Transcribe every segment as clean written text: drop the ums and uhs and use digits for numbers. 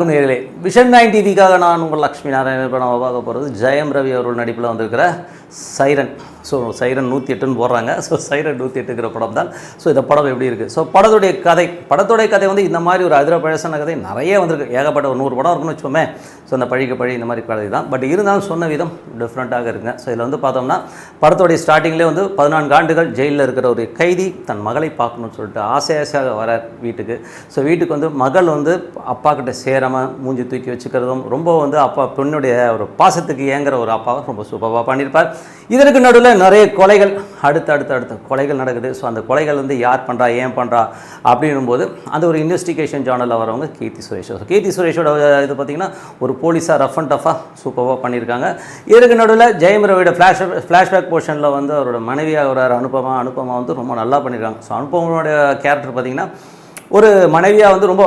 நேயர்களே, விஷன் 9 டிவிக்காக நான் உங்கள் லக்ஷ்மி நாராயணன். இப்போ நம்ம பார்க்க போகிறது ஜெயம் ரவி அவர்கள் நடிப்பில் வந்திருக்கிற சைரன். ஸோ சைரன் 108ன்னு போடுறாங்க. ஸோ சைரன் 108ங்கிற படம் தான். ஸோ இந்த படம் எப்படி இருக்குது? ஸோ படத்துடைய கதை வந்து இந்த மாதிரி ஒரு அதிரபழசான கதை நிறைய வந்திருக்கு. ஏகப்பட்ட ஒரு 100 படம் இருக்குன்னு வச்சோமே. ஸோ அந்த பழி இந்த மாதிரி கதை தான். பட் இருந்தாலும் சொன்ன விதம் டிஃப்ரெண்ட்டாக இருக்குங்க. ஸோ இதில் வந்து பார்த்தோம்னா படத்துடைய ஸ்டார்டிங்லேயே வந்து 14 ஆண்டுகள் ஜெயிலில் இருக்கிற ஒரு கைதி தன் மகளை பார்க்கணும்னு சொல்லிட்டு ஆசையாக வர வீட்டுக்கு. ஸோ வீட்டுக்கு வந்து மகள் வந்து அப்பா கிட்ட சேராமல் மூஞ்சி தூக்கி வச்சுக்கிறதும் ரொம்ப வந்து அப்பா பெண்ணுடைய ஒரு பாசத்துக்கு ஏங்குற ஒரு அப்பாவை ரொம்ப சூப்பராக பண்ணியிருப்பார். இதற்கு நடுவில் நிறைய கொலைகள் அடுத்த கொலைகள் நடக்குது. ஸோ அந்த கொலைகள் வந்து யார் பண்ணுறா ஏன் பண்ணுறா அப்படின்னும்போது அந்த ஒரு இன்வெஸ்டிகேஷன் ஜேர்னலில் வரவங்க கீர்த்தி சுரேஷ். கீர்த்தி சுரேஷோட இது பார்த்திங்கன்னா ஒரு போலீஸாக ரஃப் அண்ட் டஃபாக சூப்பராக பண்ணியிருக்காங்க. இதற்கு நடுவில் ஜெயம் ரவியோட ஃப்ளாஷ்பேக் போர்ஷனில் வந்து அவரோட மனைவியாக ஒரு அனுபமா வந்து ரொம்ப நல்லா பண்ணியிருக்காங்க. ஸோ அனுபவனோட கேரக்டர் பார்த்திங்கன்னா ஒரு மனைவியாக வந்து ரொம்ப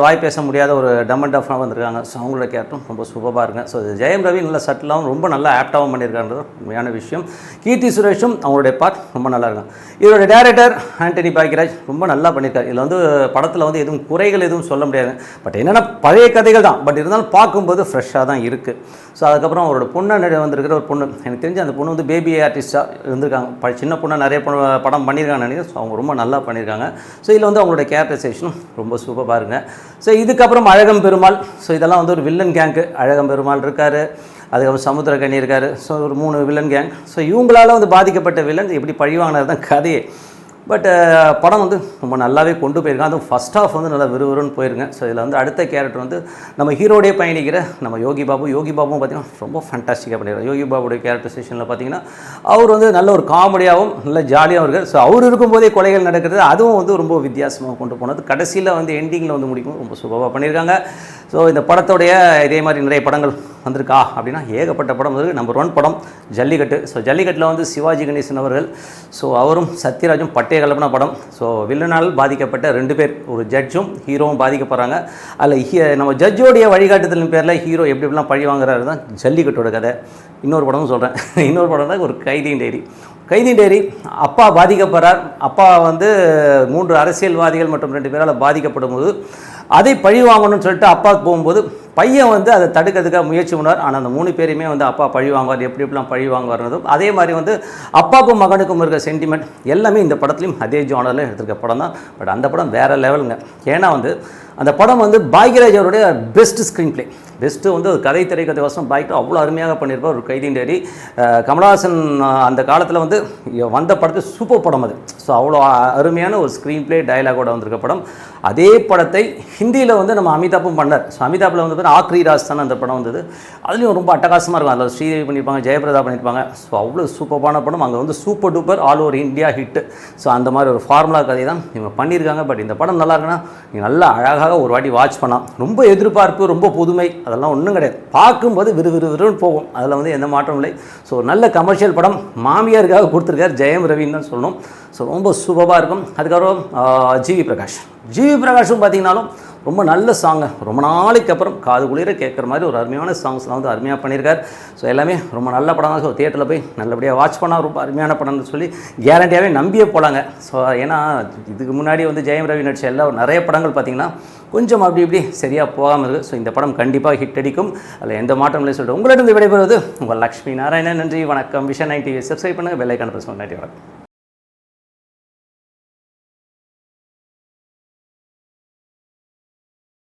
வாய் பேச முடியாத ஒரு டம் அண்ட் டஃபாக வந்திருக்காங்க. ஸோ அவங்களோட கேரக்டரும் ரொம்ப சூப்பராக இருக்குங்க. ஸோ ஜெயம் ரவி நல்ல சட்டிலாகவும் ரொம்ப நல்லா ஆப்டாகவும் பண்ணியிருக்கான்றது உண்மையான விஷயம். கீர்த்தி சுரேஷும் அவங்களுடைய பார்ட் ரொம்ப நல்லா இருக்கும். இதோட டேரக்டர் ஆண்டனி பாக்கியராஜ் ரொம்ப நல்லா பண்ணியிருக்காரு. இதில் வந்து படத்தில் வந்து எதுவும் குறைகள் எதுவும் சொல்ல முடியாது. பட் என்னென்னா பழைய கதைகள் தான். பட் இருந்தாலும் பார்க்கும்போது ஃப்ரெஷ்ஷாக தான் இருக்குது. ஸோ அதுக்கப்புறம் அவரோட பொண்ணு வந்திருக்கிற ஒரு பொண்ணு, எனக்கு தெரிஞ்சு அந்த பொண்ணு வந்து பேபி ஆர்டிஸ்ட்டாக இருந்திருக்காங்க. சின்ன பொண்ணை நிறைய படம் பண்ணியிருக்காங்கன்னு நினைக்கிறேன். ஸோ அவங்க ரொம்ப நல்லா பண்ணியிருக்காங்க. ஸோ இதில் வந்து அவங்களுடைய கேரக்டரைசேஷனும் ரொம்ப சூப்பராக பாருங்க. ஸோ இதுக்கப்புறம் அழகம் பெருமாள். ஸோ இதெல்லாம் வந்து ஒரு வில்லன் கேங்கு. அழகம் பெருமாள் இருக்கார், அதுக்கப்புறம் சமுத்திரக்கனி இருக்கார். ஸோ ஒரு 3 வில்லன் கேங். ஸோ இவங்களால் வந்து பாதிக்கப்பட்ட வில்லன் எப்படி பழிவாங்கினது தான் கதையே. பட் படம் வந்து ரொம்ப நல்லாவே கொண்டு போயிருக்காங்க. அதுவும் ஃபஸ்ட் ஹாஃப் வந்து நல்லா விறுவிறுன்னு போயிருங்க. ஸோ இதில் வந்து அடுத்த கேரக்டர் வந்து நம்ம ஹீரோடைய பயணிக்கிற நம்ம யோகி பாபுவும் பார்த்திங்கன்னா ரொம்ப ஃபேண்டாஸ்டிக்காக பண்ணிடுறாரு. யோகி பாபுடைய கேரக்டரைசேஷனில் பார்த்திங்கன்னா அவர் வந்து நல்ல ஒரு காமெடியாகவும் நல்ல ஜாலியாகவும் இருக்கார். ஸோ அவர் இருக்கும்போதே கொலைகள் நடக்கிறது அதுவும் வந்து ரொம்ப வித்தியாசமாக கொண்டு போனது. கடைசியில் வந்து எண்டிங்கில் வந்து முடிக்கும் ரொம்ப சூப்பராக பண்ணியிருக்காங்க. ஸோ இந்த படத்தோடைய இதே மாதிரி நிறைய படங்கள் வந்திருக்கா அப்படின்னா ஏகப்பட்ட படம் வந்து. நம்பர் 1 படம் ஜல்லிக்கட்டு. ஸோ ஜல்லிக்கட்டில் வந்து சிவாஜி கணேசன் அவர்கள், ஸோ அவரும் சத்யராஜும் பட்டைய கலப்பின படம். ஸோ வில்லனால் பாதிக்கப்பட்ட 2 பேர், ஒரு ஜட்ஜும் ஹீரோவும் பாதிக்கப்படுறாங்க. அதில் நம்ம ஜட்ஜோடைய வழிகாட்டுதலின் பேரில் ஹீரோ எப்படிலாம் பழி வாங்குறாரு தான் ஜல்லிக்கட்டோட கதை. இன்னொரு படமும் சொல்கிறேன். இன்னொரு படம் தான் ஒரு கைதியின் டைரி. அப்பா பாதிக்கப்படுறார். அப்பா வந்து 3 அரசியல்வாதிகள் மற்றும் 2 பேரால் பாதிக்கப்படும் போது அதை பழி வாங்கணும்னு சொல்லிட்டு அப்பாவுக்கு போகும்போது பையன் வந்து அதை தடுக்கிறதுக்காக முயற்சி பண்ணார். ஆனால் அந்த 3 பேரையுமே வந்து அப்பா பழி வாங்குவார், எப்படிலாம் பழி வாங்குவார்னதும் அதே மாதிரி வந்து அப்பாவுக்கும் மகனுக்கும் இருக்க சென்டிமெண்ட் எல்லாமே இந்த படத்துலையும் அதே ஜானரில் எடுத்துருக்க படம் தான். பட் அந்த படம் வேறு லெவலுங்க. ஏன்னா வந்து அந்த படம் வந்து பாக்யராஜ் அவருடைய பெஸ்ட் ஸ்க்ரீன் பிளே. பெஸ்ட்டு வந்து கதை திரைக்கதை வசம் பாய்ட்டு அவ்வளோ அருமையாக பண்ணியிருப்பார். ஒரு கைதியின் டைரி. கமலஹாசன் அந்த காலத்தில் வந்து வந்த படத்து சூப்பர் படம் அது. ஸோ அவ்வளோ அருமையான ஒரு ஸ்க்ரீன் பிளே டயலாகோட வந்திருக்க படம். அதே படத்தை ஹிந்தியில் வந்து நம்ம அமிதாப்பும் பண்ணார். ஸோ அமிதாப்பில் வந்து ஆக்ரி ராஜ் தான் அந்த படம் வந்தது. அதுலேயும் ரொம்ப அட்டகாசமாக இருக்கும். அதில் ஸ்ரீதேவி பண்ணியிருப்பாங்க, ஜெயபிரதா பண்ணியிருப்பாங்க. ஸோ அவ்வளோ சூப்பரான படம். அங்கே வந்து super duper all over India hit. So அந்த மாதிரி ஒரு ஃபார்முலா கதை தான் இவங்க பண்ணியிருக்காங்க. பட் இந்த படம் நல்லா இருக்குன்னா நீங்கள் நல்லா அழகாக ஒரு வாட்டி வாட்ச் பண்ணலாம். ரொம்ப எதிர்பார்ப்பு, ரொம்ப புதுமை அதெல்லாம் ஒன்றும் கிடையாது. பார்க்கும்போது விறுவிறுன்னு போகும். அதில் வந்து எந்த மாற்றமும் இல்லை. ஸோ நல்ல கமர்ஷியல் படம் மாமியாருக்காக கொடுத்துருக்கார் ஜெயம் ரவின்னு தான் சொல்லணும். ஸோ ரொம்ப சூப்பராக இருக்கும். அதுக்கப்புறம் ஜிவி பிரகாஷும் பார்த்திங்கனாலும் ரொம்ப நல்ல சாங்கு. ரொம்ப நாளைக்கு அப்புறம் காது குளிர கேட்குற மாதிரி ஒரு அருமையான சாங்ஸ்லாம் வந்து அருமையாக பண்ணியிருக்கார். ஸோ எல்லாமே ரொம்ப நல்ல படம் தான். ஸோ தியேட்டரில் போய் நல்லபடியாக வாட்ச் பண்ணால் ரொம்ப அருமையான படம்னு சொல்லி கேரண்டியாகவே நம்பியே போகலாங்க. ஸோ ஏன்னா இதுக்கு முன்னாடி வந்து ஜெயம் ரவி நடிச்ச நிறைய படங்கள் பார்த்திங்கன்னா கொஞ்சம் இப்படி சரியாக போகாமல் இருக்குது. ஸோ இந்த படம் கண்டிப்பாக ஹிட் அடிக்கும். அதில் எந்த மாற்றம் இல்லை சொல்லிட்டு உங்களிடம் விடைபெறுவது உங்கள் லக்ஷ்மி நாராயணன். நன்றி, வணக்கம். விஷன் 9 டிவி சப்ஸ்கிரைப் பண்ணுங்கள், பெல் ஐக்கான் பிரஸ் பண்ணுங்கள். நன்றி, வணக்கம்.